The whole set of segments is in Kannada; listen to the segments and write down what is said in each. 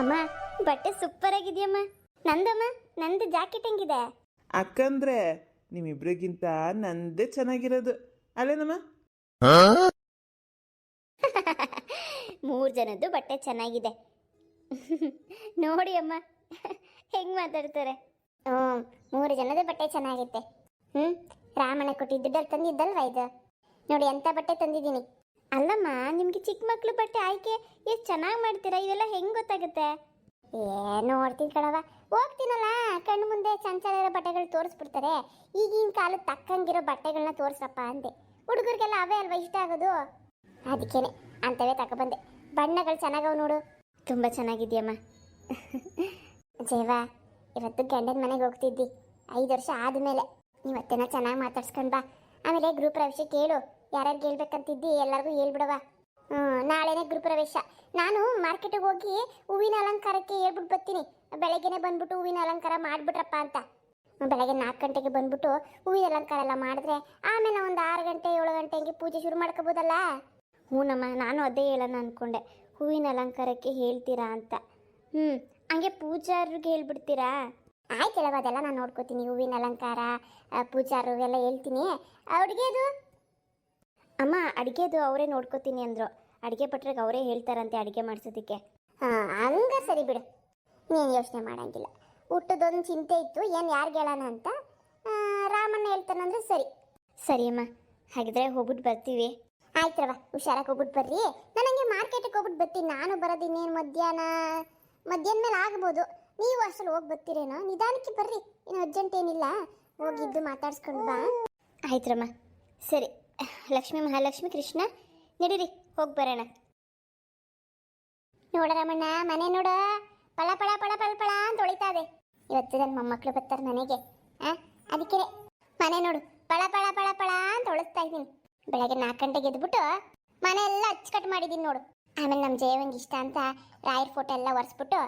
ಅಮ್ಮ ಬಟ್ಟೆ ಸೂಪರ್ ಆಗಿದೆಯಮ್ಮ. ನಂದಮ್ಮ, ನಂದು ಜಾಕೆಟ್ ಹೆಂಗಿದೆ? ಅಕ್ಕಂದ್ರೆ ನಿಮ್ಮಿಬ್ರಿಗಿಂತ ನಂದೇ ಚೆನ್ನಾಗಿರೋದು ಅಲ್ಲೇನಮ್ಮ? 3 ಜನದ್ದು ಬಟ್ಟೆ ಚೆನ್ನಾಗಿದೆ. ನೋಡಿ ಅಮ್ಮ ಹೆಂಗ್ ಮಾತಾಡ್ತಾರೆ. 3 ಜನದ ಬಟ್ಟೆ ಚೆನ್ನಾಗಿತ್ತೆ. ರಾಮಣ್ಣ ಕೊಟ್ಟಿದ್ದು ದುಡ್ಡಲ್ಲಿ ತಂದಿದ್ದಲ್ವಾ ಇದು? ನೋಡಿ ಎಂತ ಬಟ್ಟೆ ತಂದಿದ್ದೀನಿ. ಅಲ್ಲಮ್ಮ, ನಿಮ್ಗೆ ಚಿಕ್ಕ ಮಕ್ಳು ಬಟ್ಟೆ ಆಯ್ಕೆ ಎಷ್ಟು ಚೆನ್ನಾಗಿ ಮಾಡ್ತೀರಾ, ಇದೆಲ್ಲ ಹೆಂಗ್ ಗೊತ್ತಾಗುತ್ತೆ? ನೋಡ್ತೀನಿ ಕಣವ, ಹೋಗ್ತೀನಲ್ಲ ಕಣ್ಣು ಮುಂದೆ ಚಂಚಲ ಇರೋ ಬಟ್ಟೆಗಳು ತೋರಿಸ್ಬಿಡ್ತಾರೆ. ಈಗಿನ ಕಾಲದ ತಕ್ಕಂಗಿರೋ ಬಟ್ಟೆಗಳನ್ನ ತೋರಿಸ್ರಪ್ಪ ಅಂದೆ. ಹುಡುಗರಿಗೆಲ್ಲ ಅವೇ ಅಲ್ವಾ ಇಷ್ಟ ಆಗೋದು, ಅದಕ್ಕೇನೆ ಅಂತವೇ ತಗೊಬಂದೆ. ಬಣ್ಣಗಳು ಚೆನ್ನಾಗವು ನೋಡು. ತುಂಬ ಚೆನ್ನಾಗಿದೆಯಮ್ಮ. ಜೇವಾ, ಇವತ್ತು ಗಂಡನ ಮನೆಗೆ ಹೋಗ್ತಿದ್ದಿ, 5 ವರ್ಷ ಆದಮೇಲೆ. ಇವತ್ತೇನ ಚೆನ್ನಾಗಿ ಮಾತಾಡ್ಸ್ಕೊಂಡು ಬಾ. ಆಮೇಲೆ ಗೃಹ ಪ್ರವೇಶ ಕೇಳು, ಯಾರ್ಯಾರು ಹೇಳ್ಬೇಕಂತಿದ್ದಿ ಎಲ್ಲರಿಗೂ ಹೇಳ್ಬಿಡವ. ನಾಳೆನೇ ಗೃಹ ಪ್ರವೇಶ. ನಾನು ಮಾರ್ಕೆಟಿಗೆ ಹೋಗಿ ಹೂವಿನ ಅಲಂಕಾರಕ್ಕೆ ಹೇಳ್ಬಿಟ್ಟು ಬರ್ತೀನಿ. ಬೆಳಗ್ಗೆನೆ ಬಂದ್ಬಿಟ್ಟು ಹೂವಿನ ಅಲಂಕಾರ ಮಾಡಿಬಿಟ್ರಪ್ಪ ಅಂತ. ಬೆಳಗ್ಗೆ 4 ಗಂಟೆಗೆ ಬಂದ್ಬಿಟ್ಟು ಹೂವಿನ ಅಲಂಕಾರ ಎಲ್ಲ ಮಾಡಿದ್ರೆ ಆಮೇಲೆ ಒಂದು 6 ಗಂಟೆ 7 ಗಂಟೆ ಹಂಗೆ ಪೂಜೆ ಶುರು ಮಾಡ್ಕೋಬೋದಲ್ಲ. ಹ್ಞೂನಮ್ಮ, ನಾನು ಅದೇ ಹೇಳೋಣ ಅಂದ್ಕೊಂಡೆ, ಹೂವಿನ ಅಲಂಕಾರಕ್ಕೆ ಹೇಳ್ತೀರಾ ಅಂತ. ಹಂಗೆ ಪೂಜಾರಿಗೆ ಹೇಳ್ಬಿಡ್ತೀರಾ? ಆಯ್ತು ಹೇಳವ, ಅದೆಲ್ಲ ನಾನು ನೋಡ್ಕೋತೀನಿ. ಹೂವಿನ ಅಲಂಕಾರ, ಪೂಜಾರು ಎಲ್ಲ ಹೇಳ್ತೀನಿ. ಅಡುಗೆದು ಅಮ್ಮ, ಅಡುಗೆದು ಅವರೇ ನೋಡ್ಕೋತೀನಿ ಅಂದರು. ಅಡುಗೆ ಭಟ್ರಿಗೆ ಅವರೇ ಹೇಳ್ತಾರಂತೆ ಅಡುಗೆ ಮಾಡಿಸೋದಕ್ಕೆ. ಹಂಗ ಸರಿ ಬಿಡು, ನೀನು ಯೋಚನೆ ಮಾಡೋಂಗಿಲ್ಲ. ಊಟದೊಂದು ಚಿಂತೆ ಇತ್ತು, ಏನು ಯಾರಿಗೆ ಹೇಳೋಣ ಅಂತ. ರಾಮಣ್ಣ ಹೇಳ್ತಾನಂದ್ರೆ ಸರಿ. ಸರಿ ಅಮ್ಮ, ಹಾಗಿದ್ರೆ ಹೋಗ್ಬಿಟ್ಟು ಬರ್ತೀವಿ. ಆಯ್ತರವ, ಹುಷಾರಾಗಿ ಹೋಗ್ಬಿಟ್ಟು ಬರ್ರಿ. ನಾನು ಹಂಗೆ ಮಾರ್ಕೆಟಿಗೆ ಹೋಗ್ಬಿಟ್ಟು ಬರ್ತೀನಿ. ನಾನು ಬರೋದು ಇನ್ನೇನು ಮಧ್ಯಾಹ್ನ ಮೇಲೆ ಆಗ್ಬೋದು. ನೀವು ಅಷ್ಟಲ್ಲಿ ಹೋಗಿ ಬರ್ತೀರೇನೋ? ನಿಧಾನಕ್ಕೆ ಬರ್ರಿ, ಇನ್ನು ಅರ್ಜೆಂಟ್ ಏನಿಲ್ಲ. ಹೋಗಿದ್ದು ಮಾತಾಡ್ಸ್ಕೊಂಡು ಬಾ. ಆಯ್ತರಮ್ಮ, ಸರಿ. ಲಕ್ಷ್ಮೀ ಮಹಾಲಕ್ಷ್ಮಿ ಕೃಷ್ಣ ನಡೀರಿ, ಹೋಗಿ ಬರೋಣ. ನೋಡ ರಾಮಣ್ಣ, ಮನೆ ನೋಡು, ಪಳ ಪಳ ಪಳ ಪಳ ಪಳ ಅಂತ ಹೊಳಿತಾ ಇದೆ. ಇವತ್ತು ನನ್ನ ಮೊಮ್ಮಕ್ಕಳು ಬರ್ತಾರೆ ಮನೆಗೆ. ಅದಕ್ಕೆ ಮನೆ ನೋಡು, ಪಳ ಪಳ ಪಳ ಪಳ ಅಂತ ಹೊಳಿಸ್ತಾ ಇದ್ದೀನಿ. ಬೆಳಗ್ಗೆ 4 ಗಂಟೆಗೆ ಎದ್ಬಿಟ್ಟು ಮನೆ ಎಲ್ಲ ಅಚ್ಚುಕಟ್ಟು ಮಾಡಿದ್ದೀನಿ ನೋಡು. ಆಮೇಲೆ ನಮ್ಮ ಜಯವಂಗೆ ಇಷ್ಟ ಅಂತ ರಾಯರ ಫೋಟೋ ಎಲ್ಲ ಒರೆಸ್ಬಿಟ್ಟು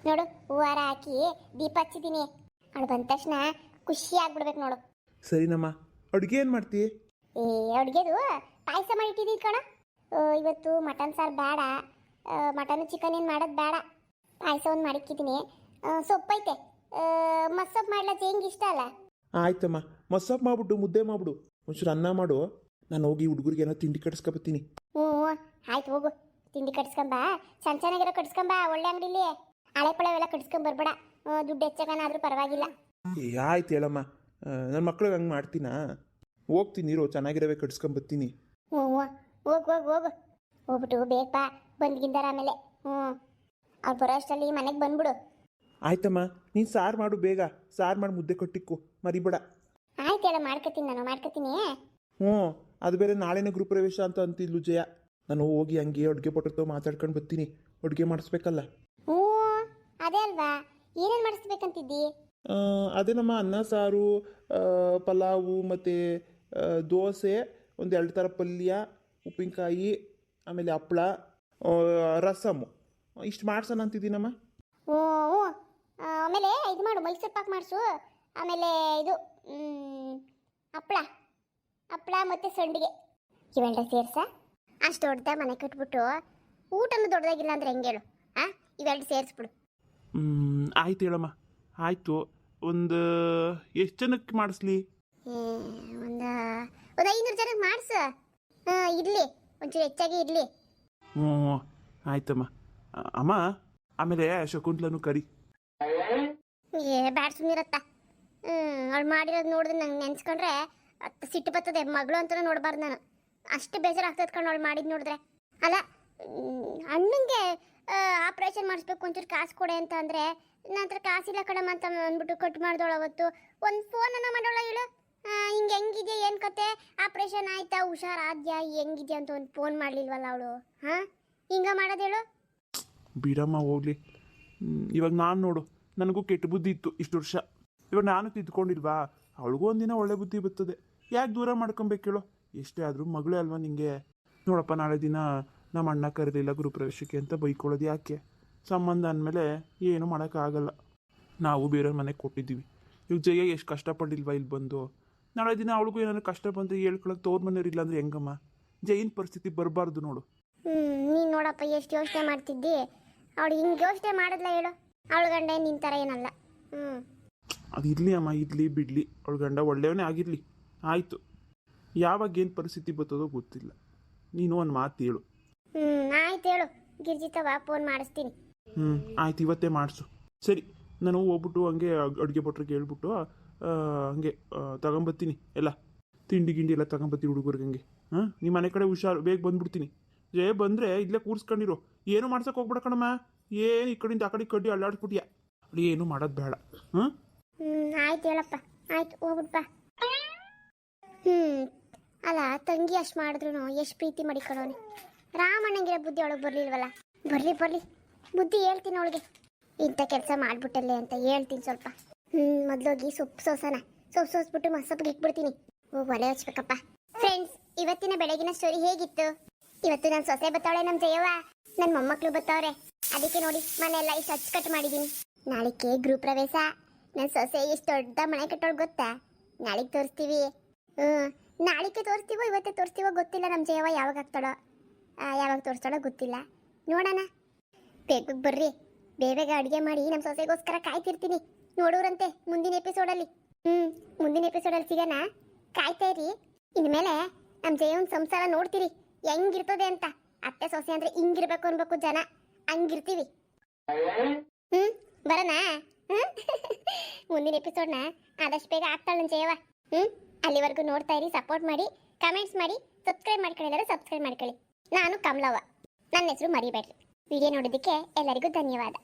ನೋಡು, ಹೂವಾರ ಹಾಕಿ ದೀಪ ಹಚ್ಚಿದ್ದೀನಿ. ಅವಳು ಬಂದ ತಕ್ಷಣ ಖುಷಿ ಆಗ್ಬಿಡ್ಬೇಕು ನೋಡು. ಸರಿನಮ್ಮ, ಅಡುಗೆ ಏನು ಮಾಡ್ತೀವಿ? ಅಡುಗೆದು ಪಾಯಸ ಮಾಡಿಟ್ಟಿದ್ದೀವಿ ಕಣ. ಇವತ್ತು ಮಟನ್ ಸಾರು ಬೇಡ, ಮಟನ್ ಚಿಕನ್ ಏನು ಮಾಡೋದು ಬೇಡ. ಪಾಯಸ ಒಂದು ಮಾಡಿಕ್ಕಿದ್ದೀನಿ. ಸೊಪ್ಪೈತೆ, ಮಸ್ಸೊಪ್ಪು ಮಾಡ್ಲತ್ತೆ, ಹೆಂಗೆ ಇಷ್ಟ ಅಲ್ಲ? ಆಯ್ತಮ್ಮ, ಮಸ್ಸಪ್ ಮಾಡ್ಬಿಟ್ಟು ಮುದ್ದೆ ಮಾಡ್ಬಿಡು, ಒಂಚೂರು ಅನ್ನ ಮಾಡು. ನಾನು ಹೋಗಿ ಹುಡುಗರಿಗೆ ಏನೋ ತಿಂಡಿ ಕಟ್ಸ್ಕೊಬತ್ತೀನಿ. ಆಯ್ತು, ಹೋಗು, ತಿಂಡಿ ಕಟ್ಸ್ಕೊಂಬ. ಚೆನ್ನಾಗಿರೋ ಕಟ್ಸ್ಕೊಂಬ, ಒಳ್ಳೆ ಅಂಗಡಿಲಿ. ಹಳೆ ಪಳೆವೆಲ್ಲ ಕಟ್ಸ್ಕೊಂಬರ್ಬೇಡ, ದುಡ್ಡು ಹೆಚ್ಚಾಗನಾದ್ರೂ ಪರವಾಗಿಲ್ಲ. ಆಯ್ತು ಹೇಳಮ್ಮ, ನನ್ನ ಮಕ್ಳಿಗೆ ಹಂಗೆ ಮಾಡ್ತೀನಾ? ಹೋಗ್ತೀನಿ ಇರೋ, ಚೆನ್ನಾಗಿರೋವೆ ಕಟ್ಸ್ಕೊಂಬತ್ತೀನಿ. ಹೋಗು ಹೋಗು ಹೋಗು, ಹೋಗ್ಬಿಟ್ಟು ಬೇಗ ಬಾ, ಬಂದ್ಗಿಂದಾರ ಆಮೇಲೆ. ಅವ್ರು ಬರೋ ಅಷ್ಟರಲ್ಲಿ ಮನೆಗೆ ಬಂದ್ಬಿಡು. ಆಯ್ತಮ್ಮ, ನೀನು ಸಾರು ಮಾಡು, ಬೇಗ ಸಾರು ಮಾಡಿ ಮುದ್ದೆ ಕೊಟ್ಟಿಕ್ಕು, ಮರಿಬೇಡ. ಆಯ್ತೆಲ್ಲ, ಮಾಡ್ಕೊತೀನಿ, ನಾನು ಮಾಡ್ಕೊತೀನಿ. ಅದು ಬೇರೆ ನಾಳೆನೇ ಗೃಹ ಪ್ರವೇಶ ಅಂತ ಅಂತಿದ್ಲು ಜಯ. ನಾನು ಹೋಗಿ ಹಂಗೆ ಅಡುಗೆ ಪೊಟ್ಟతో ಮಾತಾಡ್ಕೊಂಡು ಬರ್ತೀನಿ, ಅಡುಗೆ ಮಾಡಿಸ್ಬೇಕಲ್ಲ. ಅದೇ ಅಲ್ವಾ, ಏನೇನು ಮಾಡಿಸ್ಬೇಕಂತಿದ್ದಿ? ಅದೇ ನಮ್ಮ ಅನ್ನ ಸಾರು, ಪಲಾವು ಮತ್ತು ದೋಸೆ, 1-2 ಥರ ಪಲ್ಯ, ಉಪ್ಪಿನಕಾಯಿ, ಆಮೇಲೆ ಹಪ್ಪಳ, ರಸಮ್ಮು, ಇಷ್ಟು ಮಾಡ್ಸೋಣ ಅಂತಿದ್ದೀನಮ್ಮ. ಆಮೇಲೆ ಇದು ಮಾಡು, ಮೈಸೂರು ಪಾಕ್ ಮಾಡಿಸು. ಆಮೇಲೆ ಇದು ಹಪ್ಪಳ ಮತ್ತು ಸಂಡಿಗೆ ಇವೆಲ್ಲ ಸೇರ್ಸ. ಅಷ್ಟು ದೊಡ್ಡದ ಮನೆ ಕಟ್ಬಿಟ್ಟು ಊಟನೂ ದೊಡ್ಡದಾಗಿಲ್ಲ ಅಂದ್ರೆ ಹೆಂಗೆ ಹೇಳು? ಇವೆರಡು ಸೇರಿಸ್ಬಿಡು. ಆಯ್ತು ಹೇಳಮ್ಮ, ಆಯಿತು. ಒಂದು ಎಷ್ಟು ಜನಕ್ಕೆ ಮಾಡಿಸ್ಲಿ? ಒಂದು 500 ಜನಕ್ಕೆ ಮಾಡಿಸು. ಇರಲಿ, ಒಂಚೂರು ಹೆಚ್ಚಾಗಿ ಇರಲಿ. ಆಯ್ತಮ್ಮ. ಅಮ್ಮ, ಆಮೇಲೆ ಶಕುಂತ್ಲನು ಕರಿ. ಬ್ಯಾಡ ಸುಮ್ಮನಿರತ್ತ. ಅವಳು ಮಾಡಿರೋದು ನೋಡಿದ್ರೆ ನಂಗೆ ನೆನ್ಸ್ಕೊಂಡ್ರೆ ಸಿಟ್ಟು ಬರ್ತದೆ. ಮಗಳು ಅಂತಲೂ ನೋಡಬಾರ್ದು ನಾನು, ಅಷ್ಟು ಬೇಜಾರಾಗ್ತದೆ ಕಣ್ಣು ಅವಳು ಮಾಡಿದ್ದು ನೋಡಿದ್ರೆ. ಅಲ್ಲ, ಅಣ್ಣಂಗೆ ಆಪ್ರೇಷನ್ ಮಾಡಿಸ್ಬೇಕು, ಒಂಚೂರು ಕಾಸು ಕೊಡೆ ಅಂತ ಅಂದರೆ ನನ್ನ ಹತ್ರ ಕಾಸಿಲ್ಲ ಕಣಮ್ಮ ಅಂತ ಅಂದ್ಬಿಟ್ಟು ಕಟ್ ಮಾಡ್ದೋಳು. ಅವತ್ತು ಒಂದು ಫೋನನ್ನು ಮಾಡೋಳ ಹೇಳು, ಹಿಂಗೆ ಹೆಂಗಿದೆಯಾ, ಏನು ಕತೆ, ಆಪ್ರೇಷನ್ ಆಯ್ತಾ, ಹುಷಾರಾದ್ಯಾ, ಹೆಂಗಿದ್ಯಾ ಅಂತ ಒಂದು ಫೋನ್ ಮಾಡಲಿಲ್ವಲ್ಲ ಅವಳು. ಹಿಂಗೆ ಮಾಡೋದು ಹೇಳು? ಬಿಡಮ್ಮ ಹೋಗ್ಲಿ. ಇವಾಗ ನಾನು ನೋಡು, ನನಗೂ ಕೆಟ್ಟ ಬುದ್ಧಿ ಇತ್ತು ಇಷ್ಟು ವರ್ಷ. ಇವಾಗ ನಾನು ತಿದ್ಕೊಂಡಿಲ್ವಾ, ಅವಳಿಗೂ ಒಂದಿನ ಒಳ್ಳೆ ಬುದ್ಧಿ ಬರ್ತದೆ. ಯಾಕೆ ದೂರ ಮಾಡ್ಕೊಬೇಕು ಹೇಳು? ಎಷ್ಟೇ ಆದರೂ ಮಗಳೇ ಅಲ್ವಾ ನಿಂಗೆ. ನೋಡಪ್ಪ, ನಾಳೆ ದಿನ ನಮ್ಮ ಅಣ್ಣ ಕರೀಲಿಲ್ಲ ಗೃಹಪ್ರವೇಶಕ್ಕೆ ಅಂತ ಬೈಕೊಳ್ಳೋದು ಯಾಕೆ? ಸಂಬಂಧ ಅಂದಮೇಲೆ ಏನು ಮಾಡೋಕ್ಕಾಗಲ್ಲ. ನಾವು ಬೇರೆಯವ್ರ ಮನೆಗೆ ಕೊಟ್ಟಿದ್ದೀವಿ. ಇವಾಗ ಜಯ ಎಷ್ಟು ಕಷ್ಟಪಟ್ಟಿಲ್ವಾ ಇಲ್ಲಿ ಬಂದು? ನಾಳೆ ದಿನ ಅವಳಿಗೂ ಏನಾದ್ರು ಕಷ್ಟ ಬಂದರೆ ಹೇಳ್ಕೊಳಕ್ಕೆ ತೋರ್ ಮನೆಯವ್ರಿಲ್ಲ ಅಂದರೆ ಹೆಂಗಮ್ಮ? ಜೈನ್ ಪರಿಸ್ಥಿತಿ ಬರಬಾರ್ದು ನೋಡು. ನೀನು ನೋಡಪ್ಪ ಎಷ್ಟು ಯೋಚನೆ ಮಾಡ್ತಿದ್ದಿ. ಅವಳು ಹಿಂಗೆ ಯೋಚನೆ ಮಾಡಿದ್ಲ ಹೇಳು. ಅವಳ ಗಂಡ ನಿನ್ ಥರ ಏನಲ್ಲ. ಅದು ಇರಲಿ ಅಮ್ಮ, ಇರಲಿ ಬಿಡಲಿ, ಅವಳ ಗಂಡ ಒಳ್ಳೆಯವನೇ ಆಗಿರಲಿ. ಆಯಿತು, ಯಾವಾಗ ಏನು ಪರಿಸ್ಥಿತಿ ಬರ್ತದೋ ಗೊತ್ತಿಲ್ಲ. ನೀನು ಒಂದು ಮಾತು ಹೇಳು. ಆಯ್ತು ಹೇಳು. ಗಿರ್ಜಿತವ ಫೋನ್ ಮಾಡಿಸ್ತೀನಿ. ಆಯ್ತು, ಇವತ್ತೇ ಮಾಡಿಸು. ಸರಿ, ನಾನು ಹೋಗ್ಬಿಟ್ಟು ಹಂಗೆ ಅಡುಗೆ ಭಟ್ರಿಗೆ ಹೇಳ್ಬಿಟ್ಟು ಹಂಗೆ ತಗೊಂಬರ್ತೀನಿ. ಎಲ್ಲ ತಿಂಡಿ ಗಿಂಡಿ ಎಲ್ಲ ತಗೊಂಬರ್ತೀನಿ ಹುಡುಗರಿಗೆ. ಹಂಗೆ ನಿಮ್ಮ ಮನೆ ಕಡೆ ಹುಷಾರು, ಬೇಗ ಬಂದ್ಬಿಡ್ತೀನಿ. ಬಂದರೆ ಇಲ್ಲೇ ಕೂರಿಸ್ಕೊಂಡಿರೋ, ಏನು ಮಾಡ್ಸಕ್ಕೆ ಹೋಗ್ಬೇಡ ಕಣಮ್ಮ. ಏನು ಈ ಕಡೆಯಿಂದ ಆ ಕಡೆ ಕಡ್ಡಿ ಅಲ್ಲಾಡ್ಸ್ಬಿಟ್ಯಾ, ಅಲ್ಲಿ ಏನು ಮಾಡೋದು ಬೇಡ. ಆಯ್ತು ಹೇಳಪ್ಪ. ಆಯ್ತು, ಹೋಗ್ಬಿಡ್ಪ. ಅಲ್ಲ, ತಂಗಿ ಅಷ್ಟು ಮಾಡಿದ್ರು ಎಷ್ಟು ಪ್ರೀತಿ ಮಾಡಿಕೊಳ್ಳೋನೆ. ರಾಮಣ್ಣಂಗಿರೋ ಬುದ್ಧಿ ಒಳಗೆ ಬರಲಿಲ್ವಲ್ಲ. ಬರ್ಲಿ ಬುದ್ಧಿ ಹೇಳ್ತೀನಿ ಅವಳಿಗೆ. ಇಂಥ ಕೆಲಸ ಮಾಡ್ಬಿಟ್ಟಲ್ಲೇ ಅಂತ ಹೇಳ್ತೀನಿ ಸ್ವಲ್ಪ. ಮೊದಲೋಗಿ ಸೊಪ್ಪು ಸೋಸ್ಬಿಟ್ಟು ಮಸಪ್ಪಿಗೆ ಇಟ್ಬಿಡ್ತೀನಿ. ಒಲೆ ಹಚ್ಬೇಕಪ್ಪ. ಫ್ರೆಂಡ್ಸ್, ಇವತ್ತಿನ ಬೆಳಗಿನ ಸ್ಟೋರಿ ಹೇಗಿತ್ತು? ಇವತ್ತು ನನ್ನ ಸೊಸೆ ಬತ್ತವಳೆ, ನಮ್ಮ ಜಯವ್ವ, ನನ್ನ ಮೊಮ್ಮಕ್ಕಳು ಬತ್ತವ್ರೆ. ಅದಕ್ಕೆ ನೋಡಿ ಮನೆಯೆಲ್ಲ ಇಷ್ಟು ಅಚ್ಚುಕಟ್ಟು ಮಾಡಿದ್ದೀನಿ. ನಾಳಿಕೆ ಗೃಹ ಪ್ರವೇಶ. ನನ್ನ ಸೊಸೆ ಎಷ್ಟು ದೊಡ್ಡ ಮನೆ ಕಟ್ಟೋಳು ಗೊತ್ತಾ? ನಾಳೆಗೆ ತೋರಿಸ್ತೀವಿ. ನಾಳಿಕೆ ತೋರಿಸ್ತೀವೋ ಇವತ್ತೇ ತೋರಿಸ್ತೀವೋ ಗೊತ್ತಿಲ್ಲ. ನಮ್ಮ ಜಯವ್ವ ಯಾವಾಗ ಆಗ್ತಾಳೋ, ಯಾವಾಗ ತೋರಿಸ್ತಾಳೋ ಗೊತ್ತಿಲ್ಲ. ನೋಡೋಣ. ಬೇಗ ಬರ್ರಿ, ಬೇಗ ಅಡುಗೆ ಮಾಡಿ ನಮ್ಮ ಸೊಸೆಗೋಸ್ಕರ ಕಾಯ್ತಿರ್ತೀನಿ. ನೋಡೋರಂತೆ ಮುಂದಿನ ಎಪಿಸೋಡಲ್ಲಿ. ಮುಂದಿನ ಎಪಿಸೋಡಲ್ಲಿ ಸಿಗೋಣ, ಕಾಯ್ತಾ ಇರಿ. ಇನ್ಮೇಲೆ ನಮ್ಮ ಜಯವನ್ ಸಂಸಾರ ನೋಡ್ತೀರಿ ಹೆಂಗಿರ್ತದೆ ಅಂತ. ಅತ್ತೆ ಸೊಸೆ ಅಂದ್ರೆ ಹಿಂಗಿರ್ಬೇಕು ಅನ್ಬೇಕು ಜನ, ಹಂಗಿರ್ತೀವಿ. ಬರೋಣ. ಮುಂದಿನ ಎಪಿಸೋಡ್ನ ಆದಷ್ಟು ಬೇಗ ಆಗ್ತಾಳೆ ನನ್ನ ಜಯವ. ಅಲ್ಲಿವರೆಗೂ ನೋಡ್ತಾ ಇರಿ, ಸಪೋರ್ಟ್ ಮಾಡಿ, ಕಮೆಂಟ್ಸ್ ಮಾಡಿ, ಸಬ್ಸ್ಕ್ರೈಬ್ ಮಾಡ್ಕೊಳ್ಳಿ. ಸಬ್ಸ್ಕ್ರೈಬ್ ಮಾಡ್ಕೊಳ್ಳಿ. ನಾನು ಕಮಲವ್ವ, ನನ್ನ ಹೆಸರು ಮರಿಬೇಡ್ರಿ. ವಿಡಿಯೋ ನೋಡೋದಕ್ಕೆ ಎಲ್ಲರಿಗೂ ಧನ್ಯವಾದ.